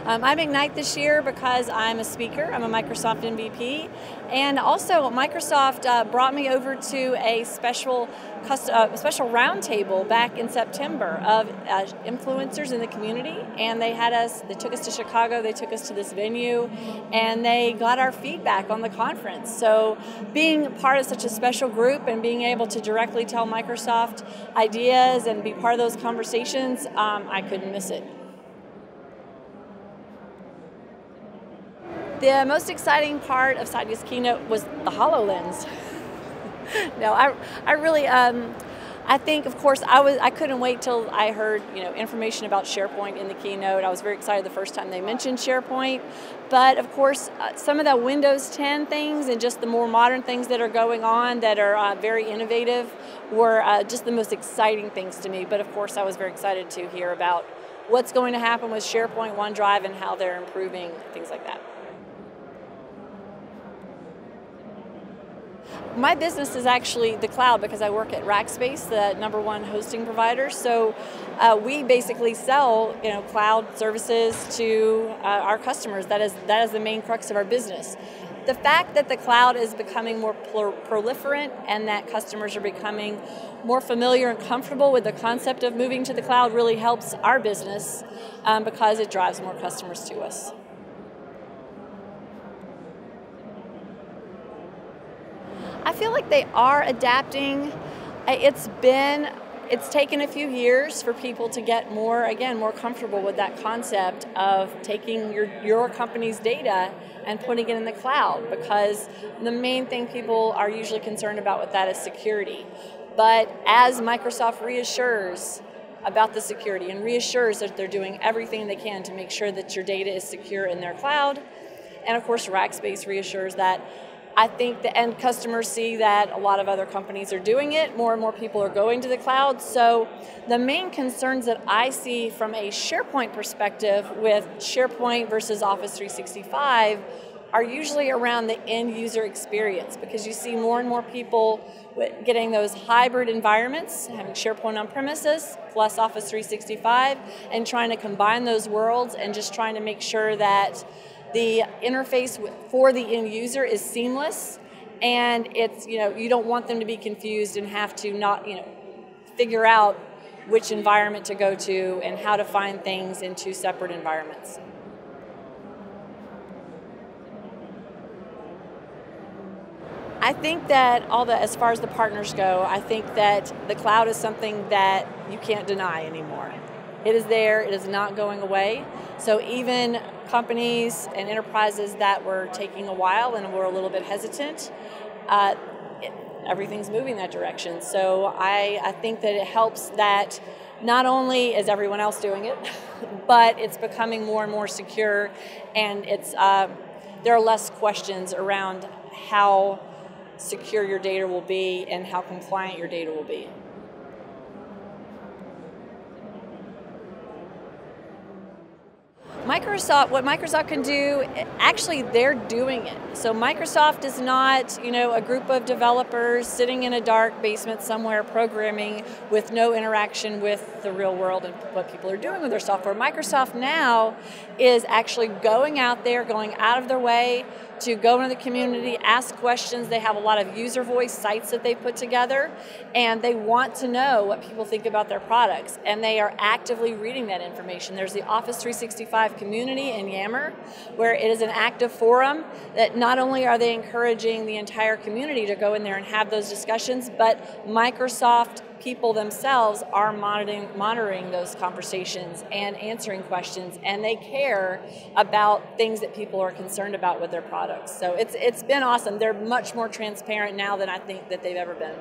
I'm Ignite this year because I'm a speaker. I'm a Microsoft MVP. And also, Microsoft brought me over to a special roundtable back in September of influencers in the community. And they took us to Chicago, they took us to this venue, and they got our feedback on the conference. So being part of such a special group and being able to directly tell Microsoft ideas and be part of those conversations, I couldn't miss it. The most exciting part of Satya's keynote was the HoloLens. No, I really, I think, of course, I couldn't wait till I heard, information about SharePoint in the keynote. I was very excited the first time they mentioned SharePoint. But of course, some of the Windows 10 things and just the more modern things that are going on that are very innovative were just the most exciting things to me. But of course, I was very excited to hear about what's going to happen with SharePoint, OneDrive, and how they're improving, things like that. My business is actually the cloud because I work at Rackspace, the #1 hosting provider. So we basically sell, cloud services to our customers. That is the main crux of our business. The fact that the cloud is becoming more proliferant and that customers are becoming more familiar and comfortable with the concept of moving to the cloud really helps our business because it drives more customers to us. I feel like they are adapting. It's taken a few years for people to get more comfortable with that concept of taking your company's data and putting it in the cloud, because the main thing people are usually concerned about with that is security. But as Microsoft reassures about the security and reassures that they're doing everything they can to make sure that your data is secure in their cloud, and of course Rackspace reassures that, I think the end customers see that a lot of other companies are doing it. More and more people are going to the cloud. So the main concerns that I see from a SharePoint perspective with SharePoint versus Office 365 are usually around the end user experience, because you see more and more people getting those hybrid environments, having SharePoint on premises plus Office 365, and trying to combine those worlds and just trying to make sure that the interface for the end user is seamless, and it's, you don't want them to be confused and have to figure out which environment to go to and how to find things in two separate environments. I think that as far as the partners go, I think that the cloud is something that you can't deny anymore. It is there, it is not going away. So even companies and enterprises that were taking a while and were a little bit hesitant, everything's moving that direction. So I think that it helps that not only is everyone else doing it, but it's becoming more and more secure, and there are less questions around how secure your data will be and how compliant your data will be. What Microsoft can do, actually they're doing it. So Microsoft is not, a group of developers sitting in a dark basement somewhere programming with no interaction with the real world and what people are doing with their software. Microsoft now is actually going out there, going out of their way to go into the community, ask questions. They have a lot of user voice sites that they put together, and they want to know what people think about their products, and they are actively reading that information. There's the Office 365 community in Yammer, where it is an active forum that not only are they encouraging the entire community to go in there and have those discussions, but Microsoft people themselves are monitoring those conversations and answering questions, and they care about things that people are concerned about with their products. So it's been awesome. They're much more transparent now than I think that they've ever been.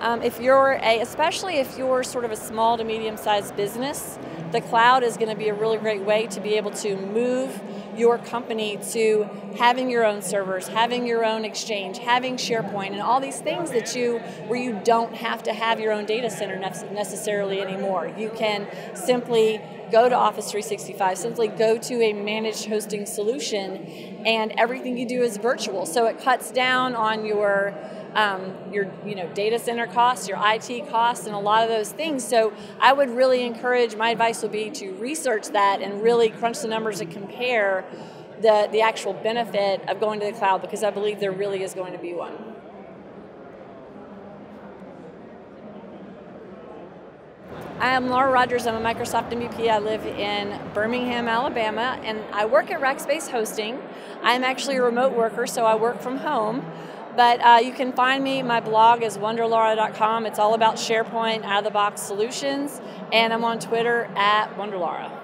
Especially if you're sort of a small to medium-sized business, the cloud is going to be a really great way to be able to move your company to having your own servers, having your own Exchange, having SharePoint, and all these things where you don't have to have your own data center necessarily anymore. You can simply go to Office 365, simply go to a managed hosting solution, and everything you do is virtual. So it cuts down on your your data center costs, your IT costs, and a lot of those things. So I would really encourage, my advice would be to research that and really crunch the numbers and compare the actual benefit of going to the cloud, because I believe there really is going to be one. I am Laura Rogers. I'm a Microsoft MVP. I live in Birmingham, Alabama, and I work at Rackspace Hosting. I'm actually a remote worker, so I work from home. But you can find me, my blog is wonderlaura.com. It's all about SharePoint out-of-the-box solutions, and I'm on Twitter at WonderLaura.